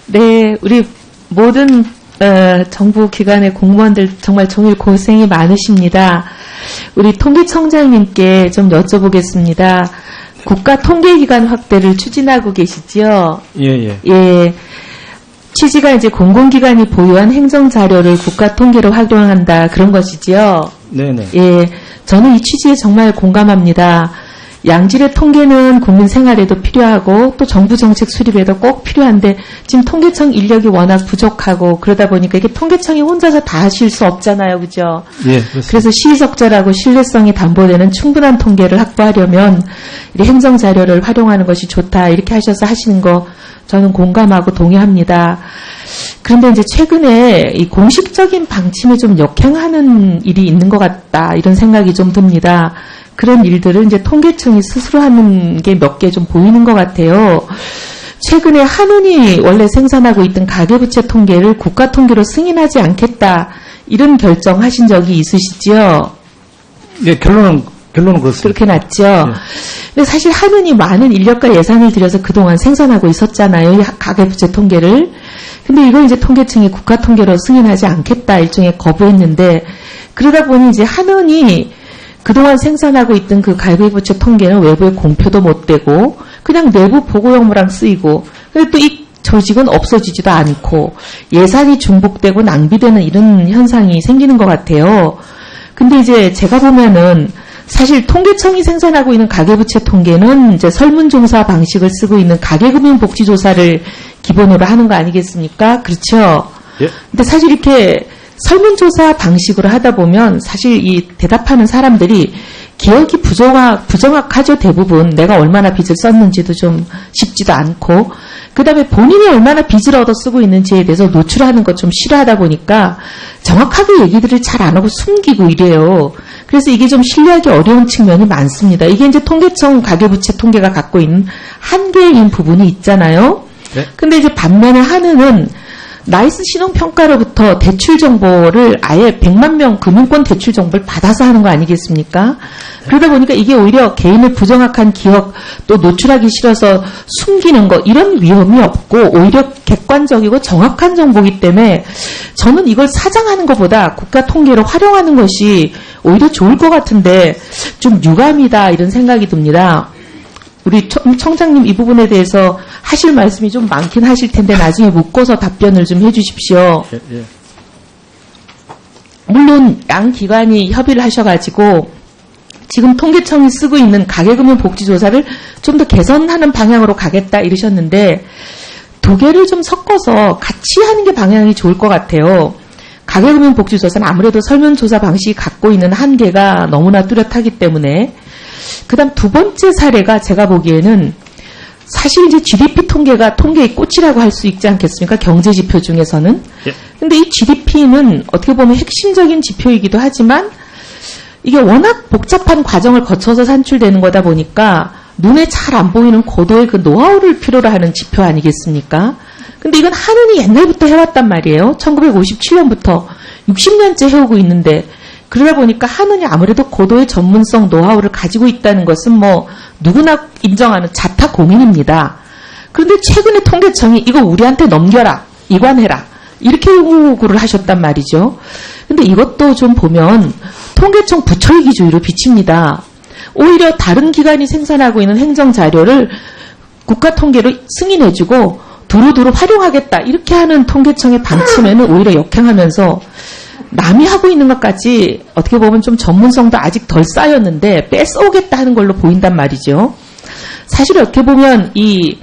네, 우리 모든 정부 기관의 공무원들 정말 종일 고생이 많으십니다. 우리 통계청장님께 좀 여쭤보겠습니다. 국가통계기관 확대를 추진하고 계시지요? 예. 예. 취지가 이제 공공기관이 보유한 행정자료를 국가통계로 활용한다 그런 것이지요? 네네. 예. 저는 이 취지에 정말 공감합니다. 양질의 통계는 국민 생활에도 필요하고 또 정부 정책 수립에도 꼭 필요한데 지금 통계청 인력이 워낙 부족하고 그러다 보니까 이게 통계청이 혼자서 다 하실 수 없잖아요. 그죠? 예, 그렇습니다. 그래서 시의적절하고 신뢰성이 담보되는 충분한 통계를 확보하려면 행정자료를 활용하는 것이 좋다. 이렇게 하셔서 하시는 거 저는 공감하고 동의합니다. 그런데 이제 최근에 이 공식적인 방침에 좀 역행하는 일이 있는 것 같다. 이런 생각이 좀 듭니다. 그런 일들을 이제 통계청이 스스로 하는 게 몇 개 좀 보이는 것 같아요. 최근에 한은이 원래 생산하고 있던 가계부채 통계를 국가통계로 승인하지 않겠다. 이런 결정하신 적이 있으시지요? 예, 결론은 그렇습니다. 그렇게 났죠. 예. 근데 사실 한은이 많은 인력과 예산을 들여서 그동안 생산하고 있었잖아요. 이 가계부채 통계를. 근데 이걸 이제 통계청이 국가통계로 승인하지 않겠다. 일종의 거부했는데 그러다 보니 이제 한은이 그동안 생산하고 있던 그 가계부채 통계는 외부에 공표도 못 되고 그냥 내부 보고용으로만 쓰이고 그리고 또 이 조직은 없어지지도 않고 예산이 중복되고 낭비되는 이런 현상이 생기는 것 같아요. 근데 이제 제가 보면은 사실 통계청이 생산하고 있는 가계부채 통계는 이제 설문조사 방식을 쓰고 있는 가계금융복지조사를 기본으로 하는 거 아니겠습니까? 그렇죠? 예. 근데 사실 이렇게 설문조사 방식으로 하다 보면 사실 이 대답하는 사람들이 기억이 부정확하죠. 대부분 내가 얼마나 빚을 썼는지도 좀 쉽지도 않고 그 다음에 본인이 얼마나 빚을 얻어 쓰고 있는지에 대해서 노출하는 것 좀 싫어하다 보니까 정확하게 얘기들을 잘 안 하고 숨기고 이래요. 그래서 이게 좀 신뢰하기 어려운 측면이 많습니다. 이게 이제 통계청 가계부채 통계가 갖고 있는 한계인 부분이 있잖아요. 네. 근데 이제 반면에 한은은 나이스 신용평가로부터 대출 정보를 아예 100만 명 금융권 대출 정보를 받아서 하는 거 아니겠습니까? 그러다 보니까 이게 오히려 개인의 부정확한 기억 또 노출하기 싫어서 숨기는 거 이런 위험이 없고 오히려 객관적이고 정확한 정보이기 때문에 저는 이걸 사장하는 것보다 국가 통계로 활용하는 것이 오히려 좋을 것 같은데 좀 유감이다 이런 생각이 듭니다. 우리 청장님 이 부분에 대해서 하실 말씀이 좀 많긴 하실 텐데 나중에 묶어서 답변을 좀 해주십시오. 예. 물론 양 기관이 협의를 하셔가지고 지금 통계청이 쓰고 있는 가계금융복지조사를 좀 더 개선하는 방향으로 가겠다 이러셨는데 두 개를 좀 섞어서 같이 하는 게 방향이 좋을 것 같아요. 가계금융복지조사는 아무래도 설문조사 방식이 갖고 있는 한계가 너무나 뚜렷하기 때문에 그 다음 두 번째 사례가 제가 보기에는 사실 이제 GDP 통계가 통계의 꽃이라고 할 수 있지 않겠습니까? 경제 지표 중에서는. 예. 근데 이 GDP는 어떻게 보면 핵심적인 지표이기도 하지만 이게 워낙 복잡한 과정을 거쳐서 산출되는 거다 보니까 눈에 잘 안 보이는 고도의 그 노하우를 필요로 하는 지표 아니겠습니까? 근데 이건 한은이 옛날부터 해왔단 말이에요. 1957년부터 60년째 해오고 있는데 그러다 보니까 한은이 아무래도 고도의 전문성 노하우를 가지고 있다는 것은 뭐 누구나 인정하는 자타공인입니다. 그런데 최근에 통계청이 이거 우리한테 넘겨라, 이관해라 이렇게 요구를 하셨단 말이죠. 근데 이것도 좀 보면 통계청 부처이기주의로 비칩니다. 오히려 다른 기관이 생산하고 있는 행정자료를 국가통계로 승인해주고 두루두루 활용하겠다 이렇게 하는 통계청의 방침에는 오히려 역행하면서 남이 하고 있는 것까지 어떻게 보면 좀 전문성도 아직 덜 쌓였는데 뺏어오겠다 하는 걸로 보인단 말이죠. 사실 어떻게 보면 이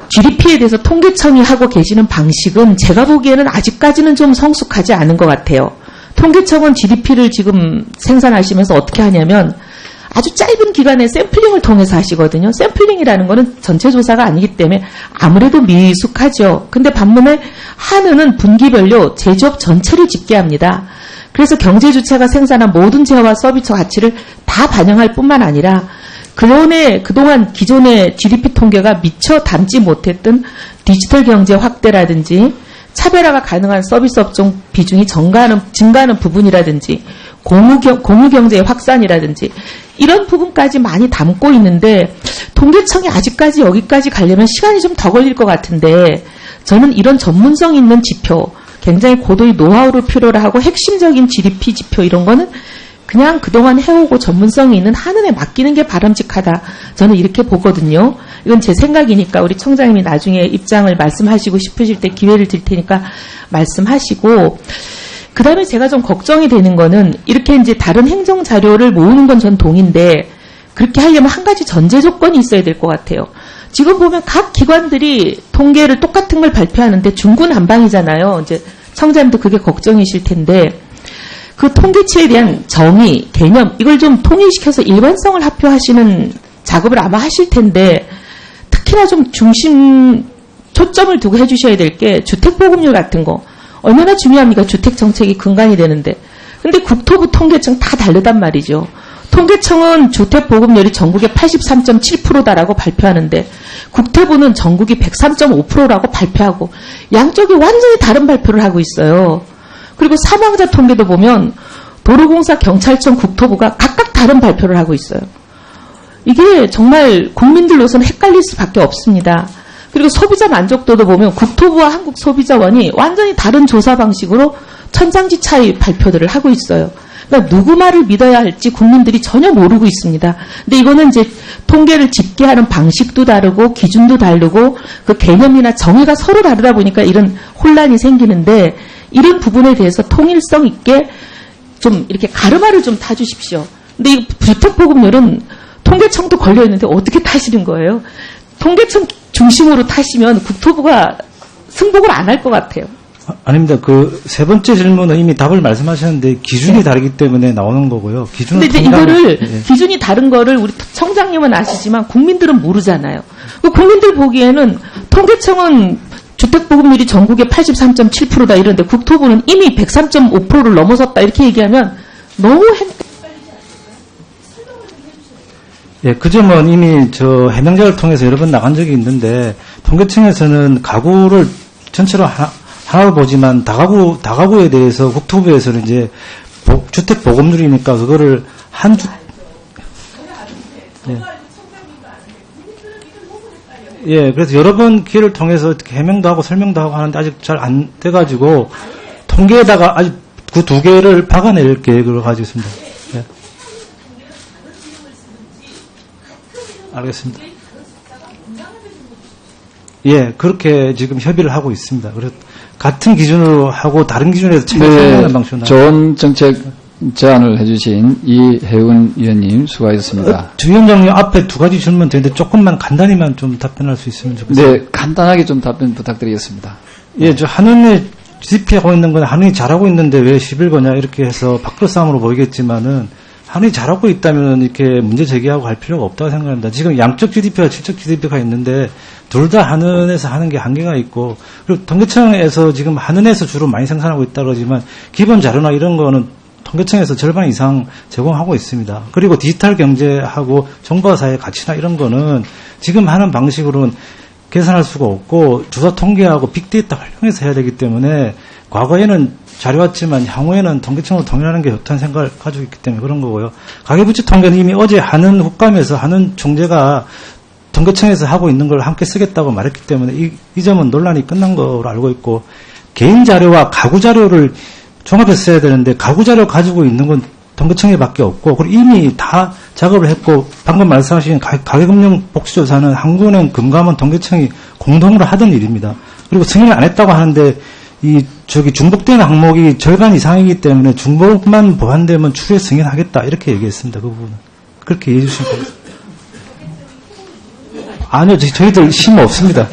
GDP에 대해서 통계청이 하고 계시는 방식은 제가 보기에는 아직까지는 좀 성숙하지 않은 것 같아요. 통계청은 GDP를 지금 생산하시면서 어떻게 하냐면 아주 짧은 기간에 샘플링을 통해서 하시거든요. 샘플링이라는 거는 전체 조사가 아니기 때문에 아무래도 미숙하죠. 근데 반면에 한은은 분기별로 제조업 전체를 집계합니다. 그래서 경제주체가 생산한 모든 재화와 서비스 가치를 다 반영할 뿐만 아니라 그동안 기존의 GDP 통계가 미처 담지 못했던 디지털 경제 확대라든지 차별화가 가능한 서비스 업종 비중이 증가하는 부분이라든지 공유경제의 확산이라든지 이런 부분까지 많이 담고 있는데 통계청이 아직까지 여기까지 가려면 시간이 좀 더 걸릴 것 같은데 저는 이런 전문성 있는 지표, 굉장히 고도의 노하우를 필요로 하고 핵심적인 GDP 지표 이런 거는 그냥 그동안 해오고 전문성이 있는 한은에 맡기는 게 바람직하다. 저는 이렇게 보거든요. 이건 제 생각이니까 우리 청장님이 나중에 입장을 말씀하시고 싶으실 때 기회를 드릴 테니까 말씀하시고, 그 다음에 제가 좀 걱정이 되는 거는 이렇게 이제 다른 행정 자료를 모으는 건 전 동의인데 그렇게 하려면 한 가지 전제 조건이 있어야 될 것 같아요. 지금 보면 각 기관들이 통계를 똑같은 걸 발표하는데 중구난방이잖아요. 이제 청장님도 그게 걱정이실 텐데 그 통계치에 대한 정의, 개념 이걸 좀 통일시켜서 일관성을 합표하시는 작업을 아마 하실 텐데 특히나 좀 초점을 두고 해주셔야 될 게 주택보급률 같은 거 얼마나 중요합니까? 주택정책이 근간이 되는데. 근데 국토부 통계청 다 다르단 말이죠. 통계청은 주택보급률이 전국의 83.7%다라고 발표하는데 국토부는 전국이 103.5%라고 발표하고 양쪽이 완전히 다른 발표를 하고 있어요. 그리고 사망자 통계도 보면 도로공사, 경찰청, 국토부가 각각 다른 발표를 하고 있어요. 이게 정말 국민들로서는 헷갈릴 수밖에 없습니다. 그리고 소비자 만족도도 보면 국토부와 한국소비자원이 완전히 다른 조사 방식으로 천상지 차이 발표들을 하고 있어요. 그러니까 누구 말을 믿어야 할지 국민들이 전혀 모르고 있습니다. 근데 이거는 이제 통계를 집계하는 방식도 다르고 기준도 다르고 그 개념이나 정의가 서로 다르다 보니까 이런 혼란이 생기는데 이런 부분에 대해서 통일성 있게 좀 이렇게 가르마를 좀 타주십시오. 근데 이 주택보급률은 통계청도 걸려있는데 어떻게 타시는 거예요? 통계청 중심으로 타시면 국토부가 승복을 안 할 것 같아요. 아닙니다. 그 세 번째 질문은 이미 답을 말씀하셨는데 기준이 다르기 때문에 나오는 거고요. 기준은 근데 이제 이거를 기준이 다른 거를 우리 청장님은 아시지만 국민들은 모르잖아요. 국민들 보기에는 통계청은 주택보급률이 전국의 83.7%다 이런데 국토부는 이미 103.5%를 넘어섰다 이렇게 얘기하면 너무 예, 그 점은 이미 저 해명자를 통해서 여러 번 나간 적이 있는데 통계청에서는 가구를 전체로 하나로 보지만 다가구에 대해서 국토부에서는 이제 주택 보급률이니까 그거를 예, 그래서 여러 번 기회를 통해서 어떻게 해명도 하고 설명도 하고 하는데 아직 잘 안 돼가지고 통계에다가 아직 그 두 개를 박아낼 계획을 가지고 있습니다. 예. 알겠습니다. 예, 그렇게 지금 협의를 하고 있습니다. 그래서 같은 기준으로 하고 다른 기준에서 차이 설명하는 방식으로. 좋은 정책 제안을 해주신 이혜훈 위원님 수고하셨습니다. 주 위원장님 앞에 두 가지 질문 드렸는데 조금만 간단히만 좀 답변할 수 있으면 좋겠습니다. 네, 간단하게 좀 답변 부탁드리겠습니다. 예, 저 한은에 GDP하고 있는 건 한은이 잘하고 있는데 왜 11거냐 이렇게 해서 밖으로 싸움으로 보이겠지만은 한은이 잘하고 있다면 이렇게 문제 제기하고 할 필요가 없다고 생각합니다. 지금 양적 GDP와 질적 GDP가 있는데 둘 다 한은에서 하는 게 한계가 있고 그리고 통계청에서 지금 한은에서 주로 많이 생산하고 있다고 하지만 기본 자료나 이런 거는 통계청에서 절반 이상 제공하고 있습니다. 그리고 디지털 경제하고 정보화 사회의 가치나 이런 거는 지금 하는 방식으로는 계산할 수가 없고 조사 통계하고 빅데이터 활용해서 해야 되기 때문에 과거에는 잘해왔지만 향후에는 통계청으로 통일하는 게 좋다는 생각을 가지고 있기 때문에 그런 거고요. 가계부채 통계는 이미 어제 한은 국감에서 한은 총재가 통계청에서 하고 있는 걸 함께 쓰겠다고 말했기 때문에 이 점은 논란이 끝난 거로 알고 있고 개인 자료와 가구 자료를 종합해서 써야 되는데 가구 자료 가지고 있는 건 통계청에밖에 없고 그리고 이미 다 작업을 했고 방금 말씀하신 가계금융 복수조사는 한국은행 금감원 통계청이 공동으로 하던 일입니다. 그리고 승인을 안 했다고 하는데 중복되는 항목이 절반 이상이기 때문에 중복만 보완되면 추후에 승인하겠다 이렇게 얘기했습니다. 그 부분은 그렇게 이해해 주시면 되겠습니다. 아니요, 저희들 힘 없습니다.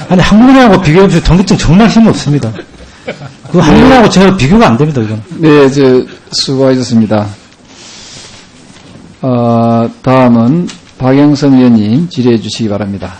아니 한국은행하고 비교해보면 통계청 정말 힘 없습니다. 그 한국하고 제가 비교가 안 됩니다, 이건. 네, 수고하셨습니다. 다음은 박영선 위원님 질의해 주시기 바랍니다.